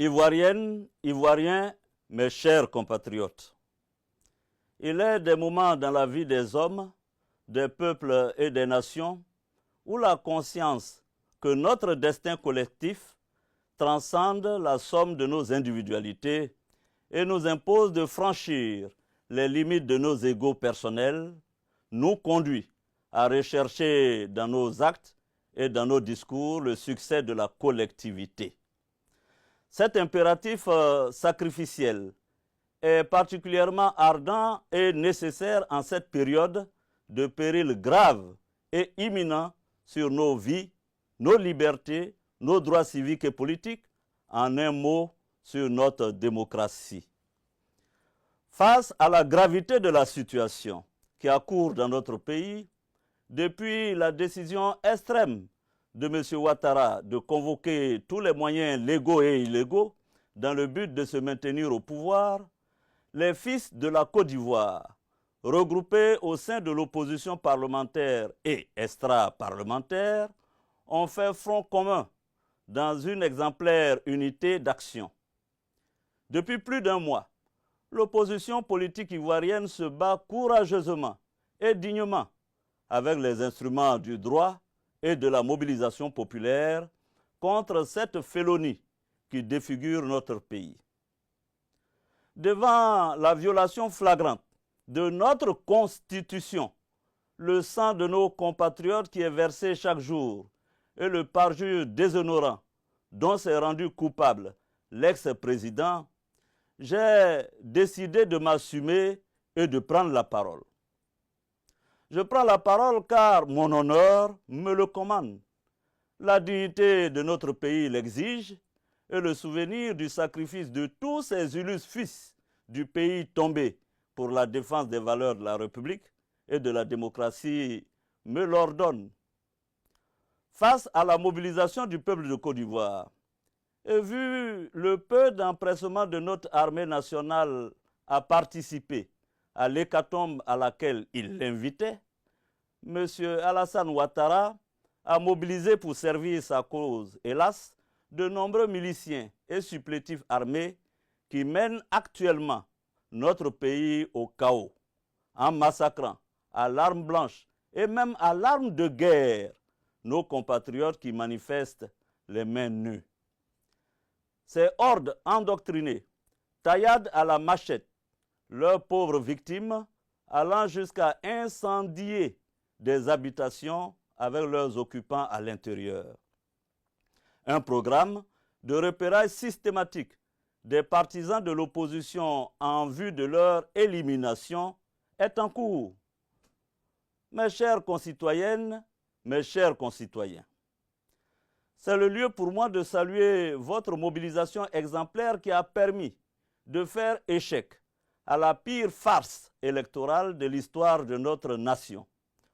Ivoiriennes, Ivoiriens, mes chers compatriotes, il est des moments dans la vie des hommes, des peuples et des nations où la conscience que notre destin collectif transcende la somme de nos individualités et nous impose de franchir les limites de nos égos personnels, nous conduit à rechercher dans nos actes et dans nos discours le succès de la collectivité. Cet impératif sacrificiel est particulièrement ardent et nécessaire en cette période de péril grave et imminent sur nos vies, nos libertés, nos droits civiques et politiques, en un mot, sur notre démocratie. Face à la gravité de la situation qui accourt dans notre pays, depuis la décision extrême de M. Ouattara de convoquer tous les moyens légaux et illégaux dans le but de se maintenir au pouvoir, les fils de la Côte d'Ivoire, regroupés au sein de l'opposition parlementaire et extra-parlementaire, ont fait front commun dans une exemplaire unité d'action. Depuis plus d'un mois, l'opposition politique ivoirienne se bat courageusement et dignement avec les instruments du droit et de la mobilisation populaire contre cette félonie qui défigure notre pays. Devant la violation flagrante de notre Constitution, le sang de nos compatriotes qui est versé chaque jour et le parjure déshonorant dont s'est rendu coupable l'ex-président, j'ai décidé de m'assumer et de prendre la parole. Je prends la parole car mon honneur me le commande. La dignité de notre pays l'exige et le souvenir du sacrifice de tous ces illustres fils du pays tombés pour la défense des valeurs de la République et de la démocratie me l'ordonne. Face à la mobilisation du peuple de Côte d'Ivoire, et vu le peu d'empressement de notre armée nationale à participer à l'hécatombe à laquelle il l'invitait, M. Alassane Ouattara a mobilisé pour servir sa cause, hélas, de nombreux miliciens et supplétifs armés qui mènent actuellement notre pays au chaos, en massacrant à l'arme blanche et même à l'arme de guerre nos compatriotes qui manifestent les mains nues. Ces hordes endoctrinées tailladent à la machette leurs pauvres victimes, allant jusqu'à incendier des habitations avec leurs occupants à l'intérieur. Un programme de repérage systématique des partisans de l'opposition en vue de leur élimination est en cours. Mes chères concitoyennes, mes chers concitoyens, c'est le lieu pour moi de saluer votre mobilisation exemplaire qui a permis de faire échec à la pire farce électorale de l'histoire de notre nation,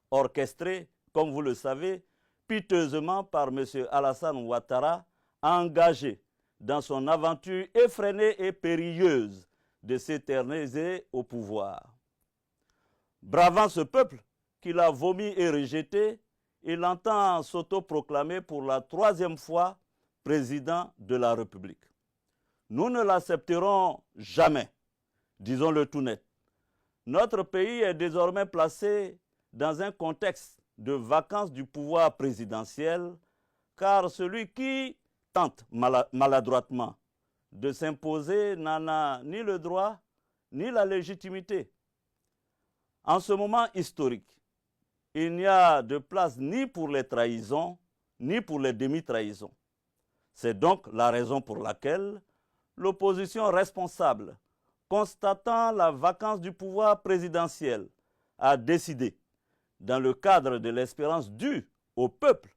orchestrée, comme vous le savez, piteusement par M. Alassane Ouattara, engagé dans son aventure effrénée et périlleuse de s'éterniser au pouvoir. Bravant ce peuple qu'il a vomi et rejeté, il entend s'autoproclamer pour la 3e fois président de la République. Nous ne l'accepterons jamais, disons-le tout net. Notre pays est désormais placé dans un contexte de vacance du pouvoir présidentiel, car celui qui tente maladroitement de s'imposer n'en a ni le droit ni la légitimité. En ce moment historique, il n'y a de place ni pour les trahisons, ni pour les demi-trahisons. C'est donc la raison pour laquelle l'opposition responsable, constatant la vacance du pouvoir présidentiel, a décidé, dans le cadre de l'espérance due au peuple,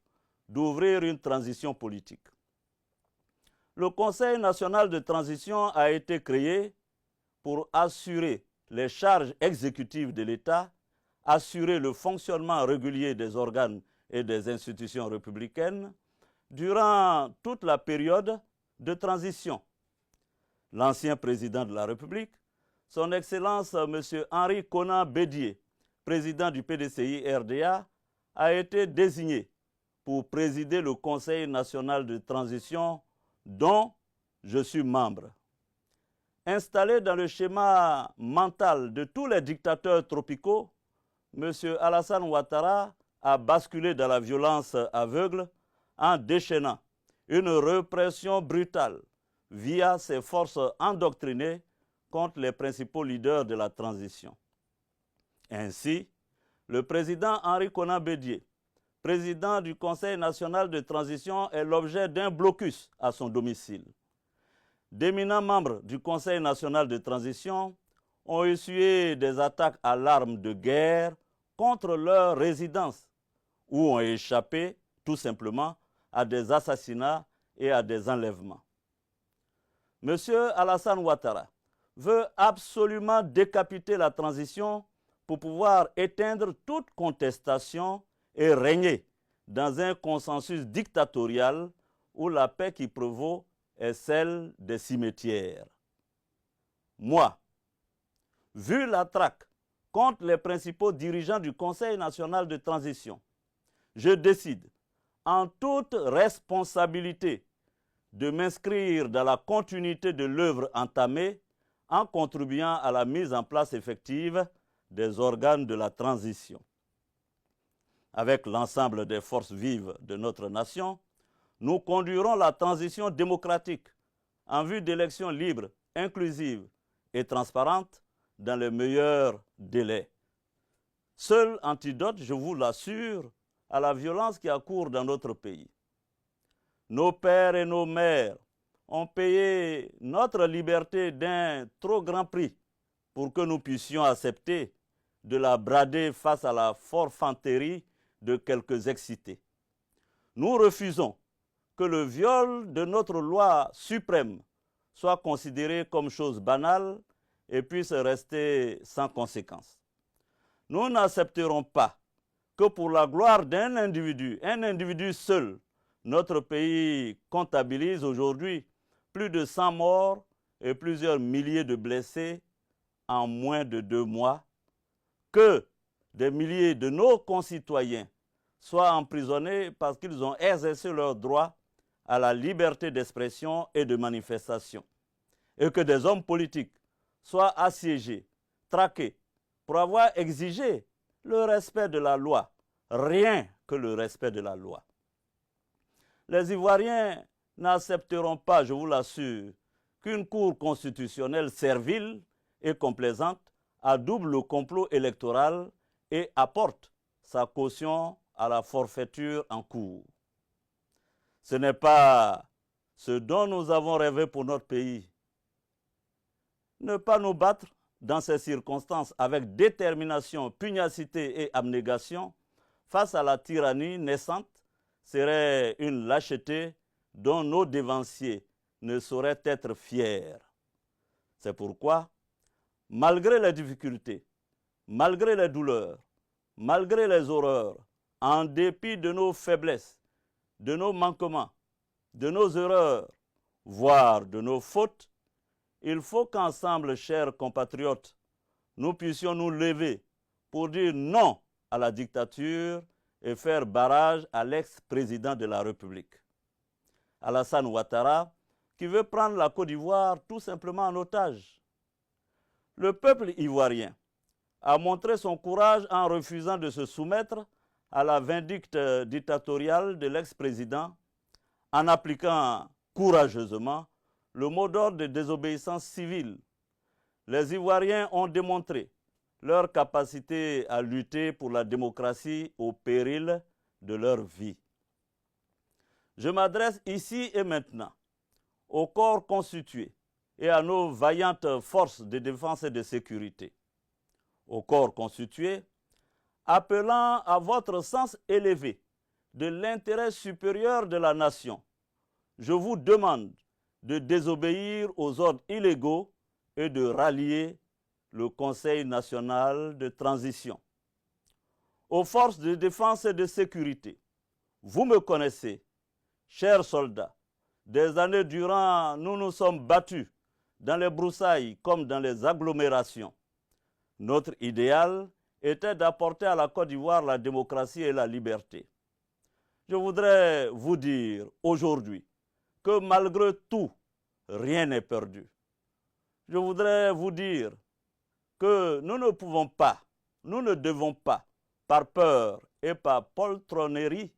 d'ouvrir une transition politique. Le Conseil national de transition a été créé pour assurer les charges exécutives de l'État, assurer le fonctionnement régulier des organes et des institutions républicaines durant toute la période de transition. L'ancien président de la République, son Excellence M. Henri Konan Bédié, président du PDCI-RDA, a été désigné pour présider le Conseil national de transition dont je suis membre. Installé dans le schéma mental de tous les dictateurs tropicaux, M. Alassane Ouattara a basculé dans la violence aveugle en déchaînant une répression brutale via ses forces endoctrinées contre les principaux leaders de la transition. Ainsi, le président Henri Konan Bédié, président du Conseil national de transition, est l'objet d'un blocus à son domicile. D'éminents membres du Conseil national de transition ont essuyé des attaques à l'arme de guerre contre leur résidence ou ont échappé tout simplement à des assassinats et à des enlèvements. M. Alassane Ouattara veut absolument décapiter la transition pour pouvoir éteindre toute contestation et régner dans un consensus dictatorial où la paix qui prévaut est celle des cimetières. Moi, vu la traque contre les principaux dirigeants du Conseil national de transition, je décide en toute responsabilité de m'inscrire dans la continuité de l'œuvre entamée en contribuant à la mise en place effective des organes de la transition. Avec l'ensemble des forces vives de notre nation, nous conduirons la transition démocratique en vue d'élections libres, inclusives et transparentes dans les meilleurs délais. Seul antidote, je vous l'assure, à la violence qui accourt dans notre pays. Nos pères et nos mères ont payé notre liberté d'un trop grand prix pour que nous puissions accepter de la brader face à la forfanterie de quelques excités. Nous refusons que le viol de notre loi suprême soit considéré comme chose banale et puisse rester sans conséquence. Nous n'accepterons pas que pour la gloire d'un individu, un individu seul, notre pays comptabilise aujourd'hui plus de 100 morts et plusieurs milliers de blessés en moins de 2 mois, que des milliers de nos concitoyens soient emprisonnés parce qu'ils ont exercé leur droit à la liberté d'expression et de manifestation, et que des hommes politiques soient assiégés, traqués, pour avoir exigé le respect de la loi, rien que le respect de la loi. Les Ivoiriens n'accepteront pas, je vous l'assure, qu'une cour constitutionnelle servile et complaisante adoube le complot électoral et apporte sa caution à la forfaiture en cours. Ce n'est pas ce dont nous avons rêvé pour notre pays. Ne pas nous battre dans ces circonstances avec détermination, pugnacité et abnégation face à la tyrannie naissante serait une lâcheté dont nos dévanciers ne sauraient être fiers. C'est pourquoi, malgré les difficultés, malgré les douleurs, malgré les horreurs, en dépit de nos faiblesses, de nos manquements, de nos erreurs, voire de nos fautes, il faut qu'ensemble, chers compatriotes, nous puissions nous lever pour dire non à la dictature et faire barrage à l'ex-président de la République, Alassane Ouattara, qui veut prendre la Côte d'Ivoire tout simplement en otage. Le peuple ivoirien a montré son courage en refusant de se soumettre à la vindicte dictatoriale de l'ex-président, en appliquant courageusement le mot d'ordre de désobéissance civile. Les Ivoiriens ont démontré leur capacité à lutter pour la démocratie au péril de leur vie. Je m'adresse ici et maintenant au corps constitué et à nos vaillantes forces de défense et de sécurité. Au corps constitué, appelant à votre sens élevé de l'intérêt supérieur de la nation, je vous demande de désobéir aux ordres illégaux et de rallier le Conseil national de transition. Aux forces de défense et de sécurité, vous me connaissez, chers soldats, des années durant, nous nous sommes battus dans les broussailles comme dans les agglomérations. Notre idéal était d'apporter à la Côte d'Ivoire la démocratie et la liberté. Je voudrais vous dire aujourd'hui que malgré tout, rien n'est perdu. Je voudrais vous dire que nous ne pouvons pas, nous ne devons pas, par peur et par poltronnerie,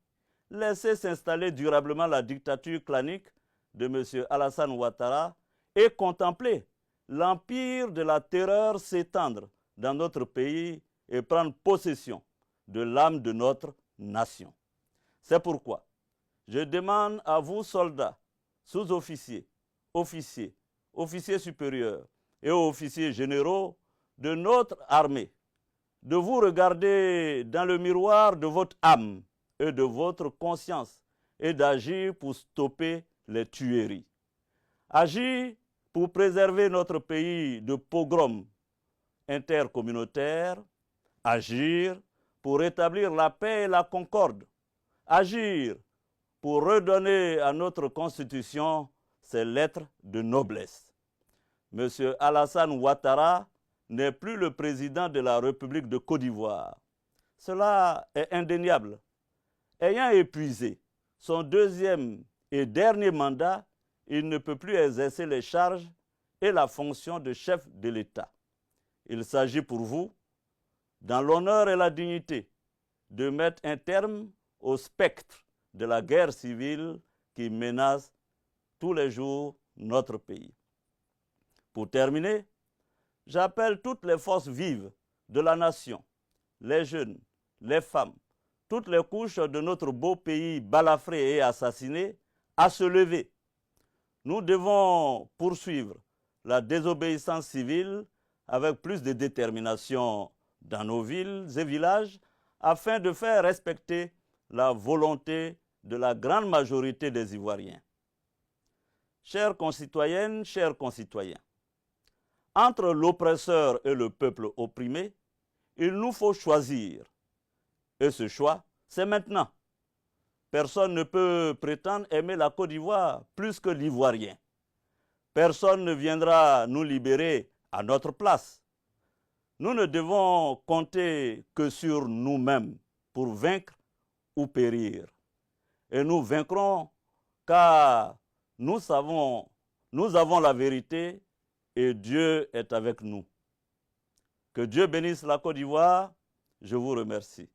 laisser s'installer durablement la dictature clanique de M. Alassane Ouattara et contempler l'empire de la terreur s'étendre dans notre pays et prendre possession de l'âme de notre nation. C'est pourquoi je demande à vous, soldats, sous-officiers, officiers, officiers supérieurs et officiers généraux de notre armée, de vous regarder dans le miroir de votre âme et de votre conscience et d'agir pour stopper les tueries. Agir pour préserver notre pays de pogroms intercommunautaires, agir pour rétablir la paix et la concorde, agir pour redonner à notre Constitution ses lettres de noblesse. M. Alassane Ouattara n'est plus le président de la République de Côte d'Ivoire. Cela est indéniable. Ayant épuisé son deuxième et dernier mandat, il ne peut plus exercer les charges et la fonction de chef de l'État. Il s'agit pour vous, dans l'honneur et la dignité, de mettre un terme au spectre de la guerre civile qui menace tous les jours notre pays. Pour terminer, j'appelle toutes les forces vives de la nation, les jeunes, les femmes, toutes les couches de notre beau pays balafré et assassiné, à se lever. Nous devons poursuivre la désobéissance civile avec plus de détermination dans nos villes et villages afin de faire respecter la volonté de la grande majorité des Ivoiriens. Chères concitoyennes, chers concitoyens, entre l'oppresseur et le peuple opprimé, il nous faut choisir. Et ce choix, c'est maintenant. Personne ne peut prétendre aimer la Côte d'Ivoire plus que l'Ivoirien. Personne ne viendra nous libérer à notre place. Nous ne devons compter que sur nous-mêmes pour vaincre ou périr. Et nous vaincrons car nous avons la vérité et Dieu est avec nous. Que Dieu bénisse la Côte d'Ivoire. Je vous remercie.